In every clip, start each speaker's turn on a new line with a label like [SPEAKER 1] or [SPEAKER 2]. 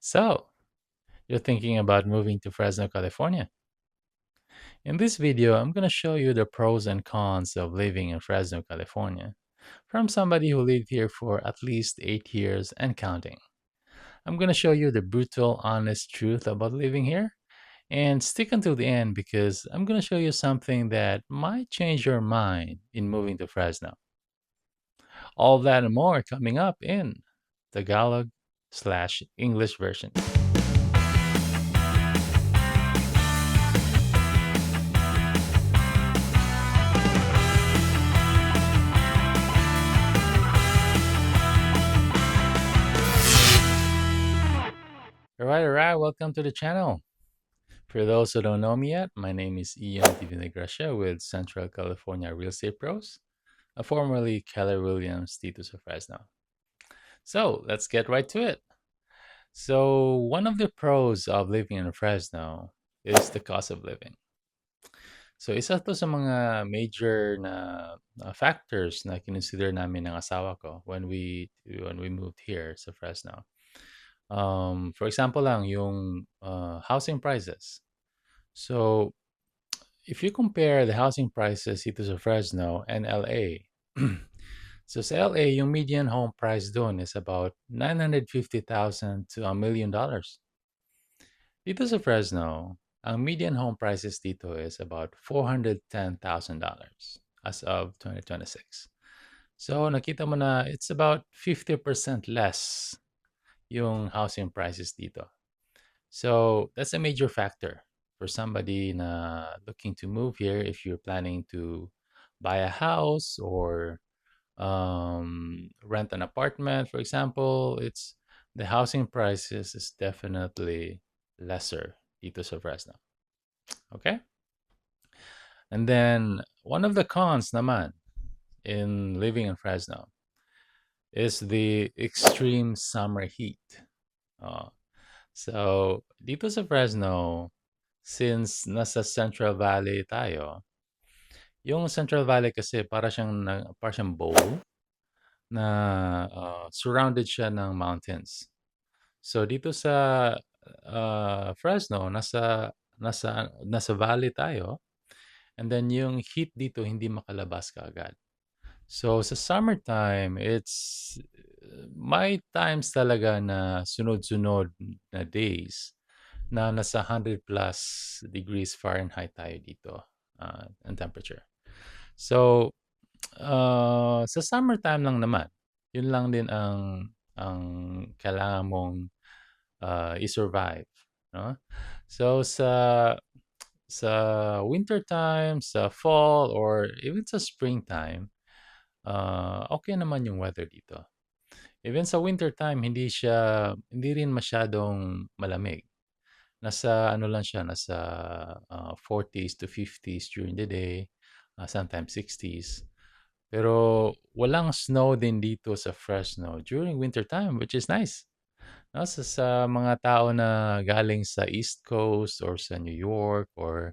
[SPEAKER 1] So, you're thinking about moving to Fresno, California. In this video, I'm going to show you the pros and cons of living in Fresno, California, from somebody who lived here for at least 8 years and counting. I'm going to show you the brutal, honest truth about living here, and stick until the end because I'm going to show you something that might change your mind in moving to Fresno. All that and more coming up in Tagalog/English version. All right. Welcome to the channel. For those who don't know me yet, my name is Ian T. Vinagracia with Central California Real Estate Pros, formerly Keller Williams Titus of Fresno. So let's get right to it. So one of the pros of living in Fresno is the cost of living. So isa to sa mga major na factors na kinonsider namin ng asawa ko when we moved here sa Fresno. For example lang, yung housing prices. So, if you compare the housing prices dito sa Fresno and LA, so sa LA, yung median home price doon is about 950,000 to $1 million. Dito sa Fresno, ang median home prices dito is about $410,000 as of 2026. So nakita mo na it's about 50% less yung housing prices dito. So that's a major factor for somebody na looking to move here if you're planning to buy a house or rent an apartment, for example. It's the housing prices is definitely lesser dito sa Fresno. Okay? And then one of the cons naman in living in Fresno is the extreme summer heat. Uh, so dito sa Fresno, since nasa Central Valley tayo, yung Central Valley kasi para siyang bowl na surrounded siya ng mountains. So dito sa Fresno, nasa valley tayo, and then yung heat dito hindi makalabas kaagad. So sa summertime, it's may times talaga na sunod-sunod na days na nasa 100 plus degrees Fahrenheit tayo dito ang temperature. So, sa summertime lang naman, yun lang din ang kailangan mong i-survive, no? So sa winter time, sa fall, or even sa springtime, okay naman yung weather dito. Even sa winter time, hindi rin masyadong malamig. Nasa ano lang siya, nasa 40s to 50s during the day, sometimes 60s. Pero walang snow din dito sa Fresno during winter time, which is nice. No? Sa mga tao na galing sa East Coast or sa New York or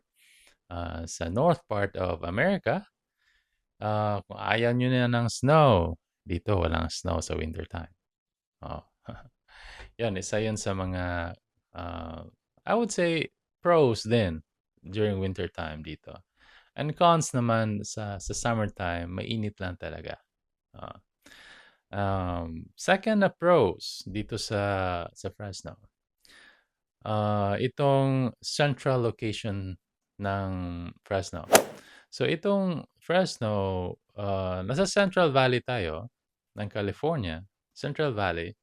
[SPEAKER 1] sa North part of America, kung ayaw nyo na ng snow, dito walang snow sa winter time. Oh. Yan, isa yan sa mga, uh, I would say, pros din during winter time dito. And cons naman sa summertime, mainit lang talaga. Uh, Second na pros dito sa Fresno. Itong central location ng Fresno. So itong Fresno, nasa Central Valley tayo ng California, Central Valley.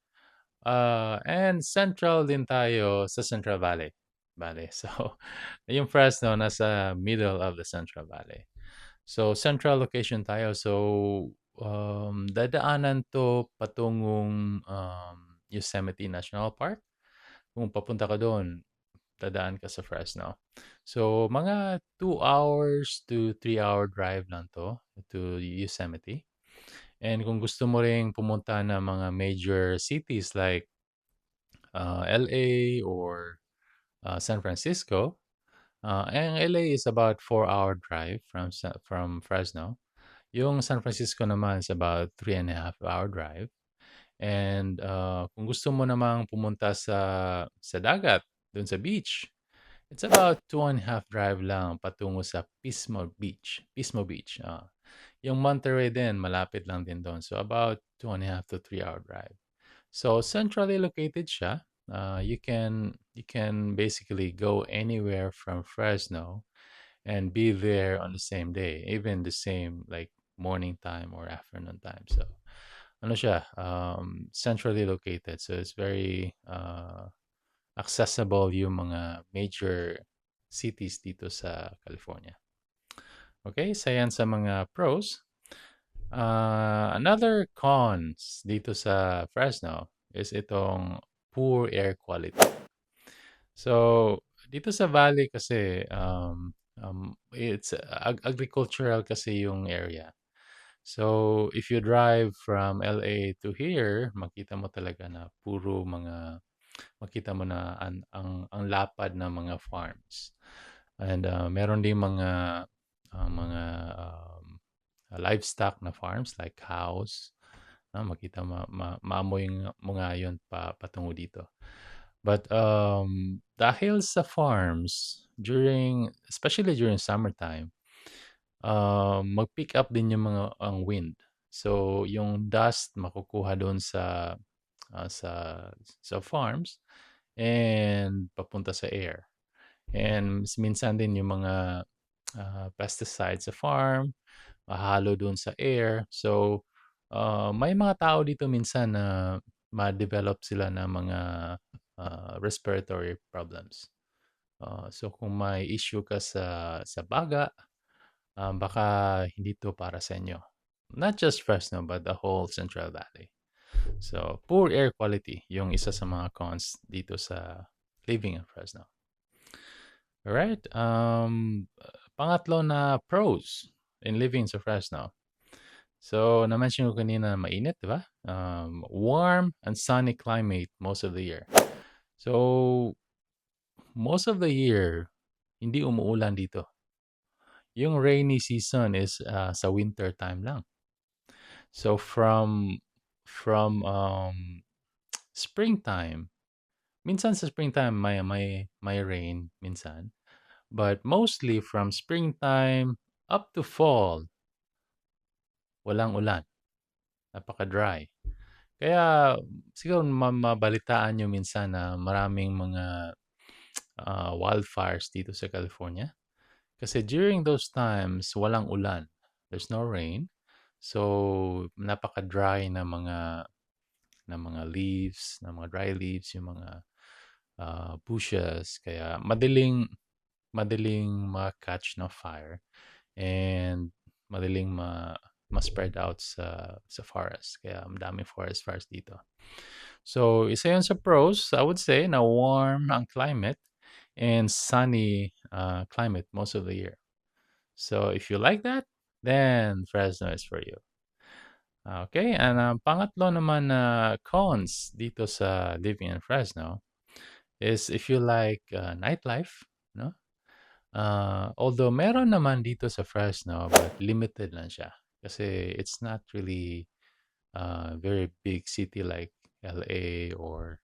[SPEAKER 1] And central din tayo sa Central Valley. So, yung Fresno nasa middle of the Central Valley. So, central location tayo. So, dadaanan to patungong Yosemite National Park. Kung papunta ka doon, dadaan ka sa Fresno. So, mga 2 hours to 3 hour drive lang to Yosemite. And kung gusto mo ring pumunta ng mga major cities like LA or San Francisco, and LA is about 4 hour drive from Fresno. Yung San Francisco naman is about 3.5 hour drive. And kung gusto mo namang pumunta sa dagat, dun sa beach, it's about 2.5 drive lang patungo sa Pismo Beach. Pismo Beach. Yung Monterey din, malapit lang din doon. So about 2.5 to 3 hour drive. So centrally located siya. You can basically go anywhere from Fresno and be there on the same day, even the same like morning time or afternoon time. So ano siya, centrally located. So it's very accessible yung mga major cities dito sa California. Okay, isa yan sa mga pros. Another cons dito sa Fresno is itong poor air quality. So, dito sa valley kasi, it's agricultural kasi yung area. So, if you drive from LA to here, makita mo talaga na puro mga, makita mo na ang lapad ng mga farms. And meron din mga livestock na farms like cows. Makita maamoy mo nga yun patungo dito. But dahil sa farms, especially during summertime, mag-pick up din yung ang wind. So, yung dust makukuha doon ah, sa, sa farms and papunta sa air. And minsan din yung mga pesticides sa farm, mahalo doon sa air. So, may mga tao dito minsan na ma-develop sila ng mga respiratory problems. So, kung may issue ka sa baga, baka hindi to para sa inyo. Not just Fresno, but the whole Central Valley. So, poor air quality, yung isa sa mga cons dito sa living in Fresno. Alright, pangatlo na pros in living sa Fresno. So, na-mention ko kanina mainit, di ba? Warm and sunny climate most of the year. So, most of the year, hindi umuulan dito. Yung rainy season is sa winter time lang. So, from springtime, minsan sa springtime may rain minsan, but mostly from springtime up to fall, walang ulan. Napaka-dry. Kaya siguro mabalitaan niyo minsan na maraming mga wildfires dito sa California. Kasi during those times, walang ulan. There's no rain. So, napaka-dry na mga leaves, na mga dry leaves, yung mga bushes. Kaya madaling ma-catch na fire and madaling ma-spread out sa forest. Kaya madaming forest fires dito. So, isa yun sa pros, I would say, na warm ang climate and sunny climate most of the year. So, if you like that, then Fresno is for you. Okay, and pangatlo naman na cons dito sa living in Fresno is if you like nightlife, no? Although meron naman dito sa Fresno, but limited lang siya. Kasi it's not really very big city like LA or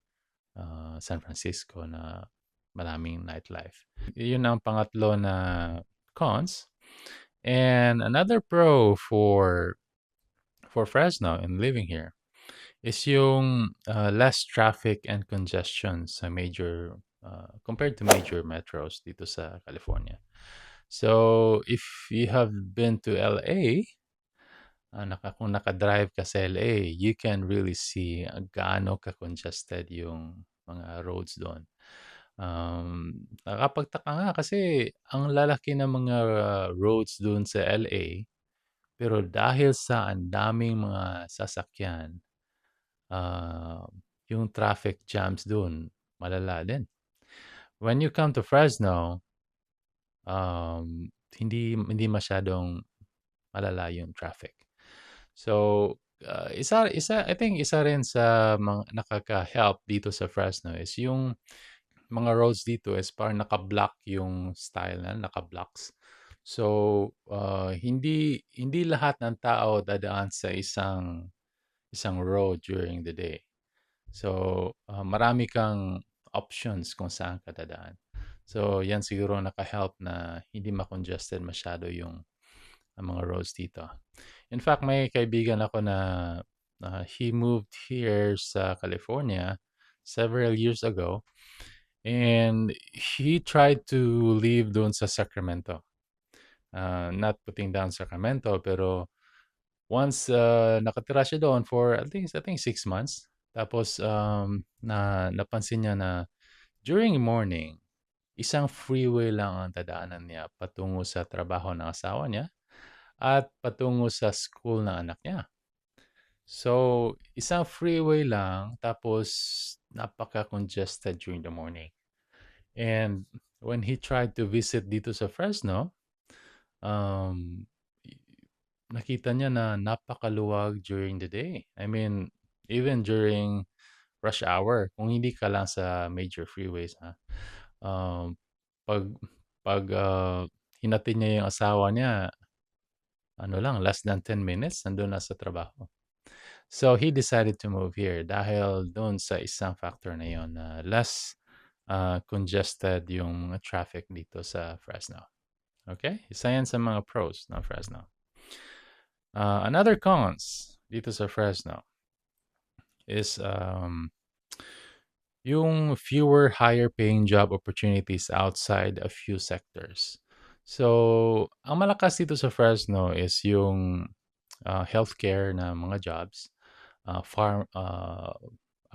[SPEAKER 1] San Francisco na maraming nightlife. Yun ang pangatlo na cons. And another pro for Fresno and living here is yung less traffic and congestion sa compared to major metros dito sa California. So, if you have been to LA, kung nakadrive ka sa LA, you can really see gaano ka-congested yung mga roads doon. Nakapagtaka nga kasi ang lalaki ng mga roads doon sa LA, pero dahil sa ang daming mga sasakyan, ah, yung traffic jams doon malala din. When you come to Fresno, hindi masyadong malala yung traffic. So, I think isa rin sa mga nakaka-help dito sa Fresno is yung mga roads dito is parang naka-block yung style na, naka-blocks. So, hindi lahat ng tao dadaan sa isang road during the day. So, marami kang options kung saan ka dadaan. So, yan siguro naka-help na hindi ma-congested masyado yung ang mga roads dito. In fact, may kaibigan ako na he moved here sa California several years ago, and he tried to live doon sa Sacramento. Not putting down Sacramento, pero once nakatira siya doon for at least I think 6 months. Tapos napansin niya na during morning, isang freeway lang ang dadaanan niya patungo sa trabaho ng asawa niya at patungo sa school ng anak niya. So, isang freeway lang tapos napaka-congested during the morning. And when he tried to visit dito sa Fresno, um, nakita niya na napakaluwag during the day. I mean, even during rush hour, kung hindi ka lang sa major freeways, um, pag hinatid niya yung asawa niya, ano lang, less than 10 minutes, nandun na sa trabaho. So, he decided to move here dahil doon sa isang factor na yon na less congested yung mga traffic dito sa Fresno. Okay? Isa yan sa mga pros ng Fresno. Another cons dito sa Fresno is yung fewer higher paying job opportunities outside a few sectors. So, ang malakas dito sa Fresno is yung healthcare na mga jobs, farm,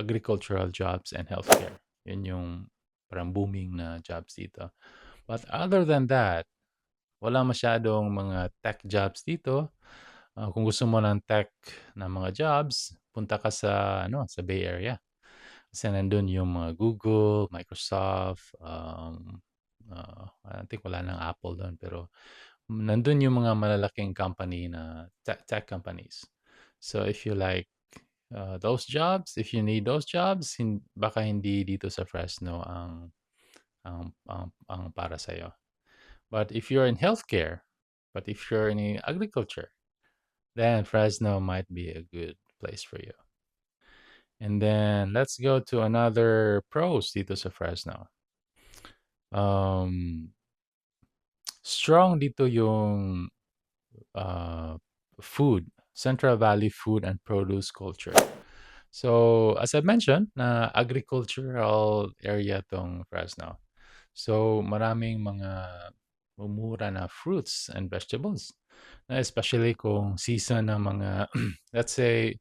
[SPEAKER 1] agricultural jobs and healthcare. Yun yung parang booming na jobs dito. But other than that, wala masyadong mga tech jobs dito. Kung gusto mo ng tech na mga jobs, punta ka sa sa Bay Area. Kasi nandun yung mga Google, Microsoft, I think wala ng Apple doon, pero nandun yung mga malalaking company na tech companies. So if you like those jobs, if you need those jobs, baka hindi dito sa Fresno ang para sa'yo. But if you're in healthcare, but if you're in agriculture, then Fresno might be a good place for you. And then let's go to another pros dito sa Fresno. Um, Strong dito yung uh, food, Central Valley food and produce culture. So, as I mentioned, na agricultural area tong Fresno. So, maraming mga mumura na fruits and vegetables. Especially kung season ng mga, let's say,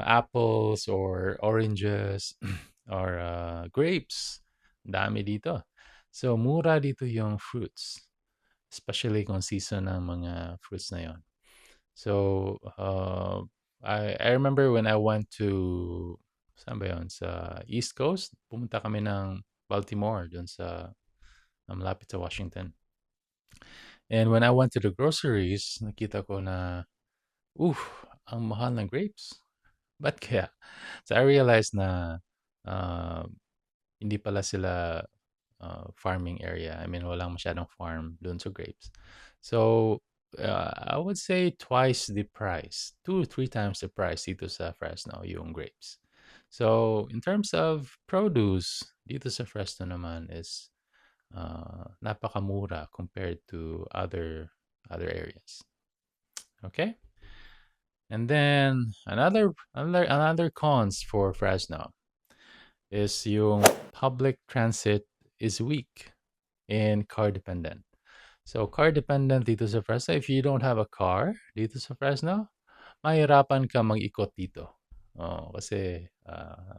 [SPEAKER 1] apples or oranges or grapes. Dami dito. So, mura dito yung fruits. Especially kung season ng mga fruits na yon. So, I remember when I went to, saan ba yun? Sa East Coast, pumunta kami ng Baltimore, dun sa, malapit sa Washington. And when I went to the groceries, nakita ko na, ang mahal ng grapes. Ba't kaya? So I realized na uh, hindi pala sila farming area. I mean, walang masyadong farm dun sa grapes. So, I would say twice the price, 2 or 3 times the price dito sa Fresno, yung grapes. So, in terms of produce, dito sa Fresno naman is napakamura compared to other areas. Okay? And then another cons for Fresno is yung public transit is weak and car dependent. So car dependent dito sa Fresno, if you don't have a car dito sa Fresno, mahirapan ka mag-ikot dito. Kasi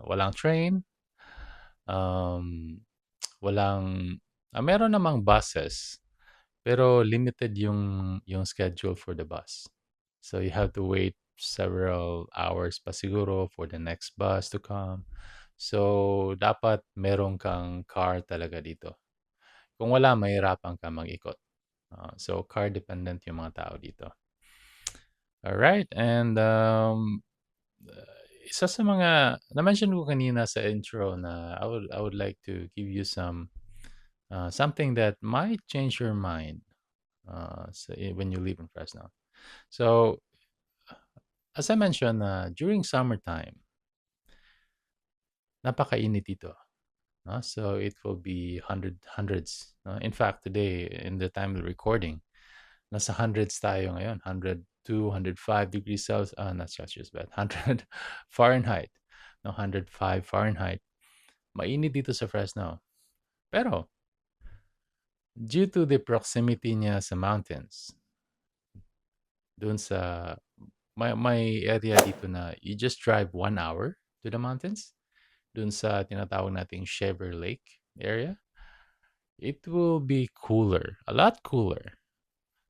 [SPEAKER 1] walang train, um, walang meron namang buses, pero limited yung schedule for the bus. So you have to wait several hours pa siguro for the next bus to come. So dapat meron kang car talaga dito. Kung wala, mahirapan ka mag-ikot. So car dependent yung mga tao dito. Alright, and isa sa mga na-mention ko kanina sa intro na I would like to give you something that might change your mind when you live in Fresno. So as I mentioned, during summertime, napakainit dito. No? So it will be hundreds. No? In fact, today, in the time of recording, nasa hundreds tayo ngayon. 102, 105 degrees Celsius, not Celsius, but 100 Fahrenheit. No, 105 Fahrenheit. Mainit dito sa Fresno. Pero, due to the proximity niya sa mountains, doon sa, may area dito na you just drive 1 hour to the mountains, doon sa tinatawag nating Shaver Lake area, it will be cooler, a lot cooler.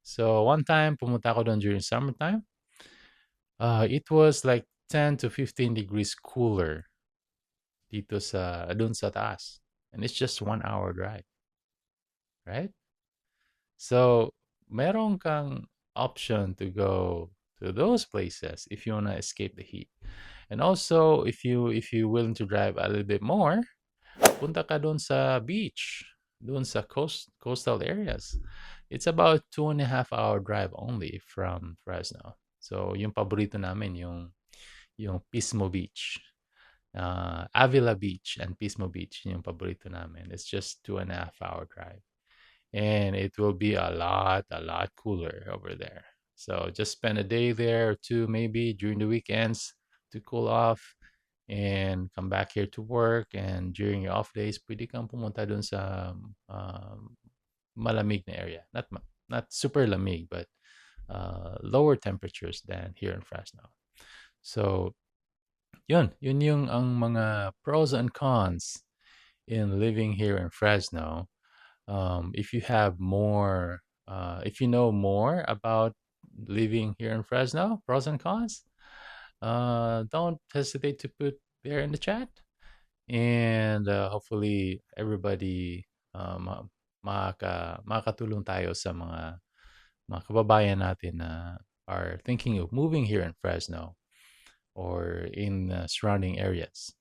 [SPEAKER 1] So, one time, pumunta ako doon during summertime. It was like 10 to 15 degrees cooler dito sa, doon sa taas. And it's just 1 hour drive, right? So, meron kang option to go to those places if you wanna escape the heat. And also, if you willing to drive a little bit more, punta ka doon sa beach, doon sa coastal areas. It's about 2.5 hour drive only from Fresno. So, yung paborito namin, yung Pismo Beach. Avila Beach and Pismo Beach, yung paborito namin. It's just 2.5 hour drive. And it will be a lot cooler over there. So just spend a day there or two maybe during the weekends to cool off and come back here to work. And during your off days, pwede kang pumunta dun sa malamig na area. Not super lamig, but lower temperatures than here in Fresno. So, yun yung ang mga pros and cons in living here in Fresno. If you have more, if you know more about living here in Fresno, pros and cons, don't hesitate to put there in the chat. And hopefully everybody makakatulong tayo sa mga kababayan natin na are thinking of moving here in Fresno or in surrounding areas.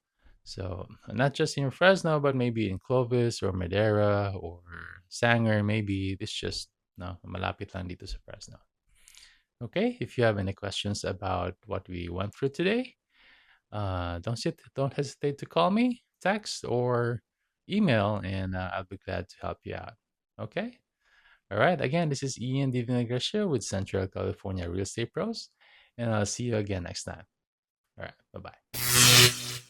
[SPEAKER 1] So not just in Fresno, but maybe in Clovis or Madera or Sanger, maybe this just no malapit lang dito sa Fresno. Okay, if you have any questions about what we went through today, don't hesitate to call me, text, or email, and I'll be glad to help you out. Okay. All right. Again, this is Ian Divinagracia with Central California Real Estate Pros, and I'll see you again next time. All right. Bye bye.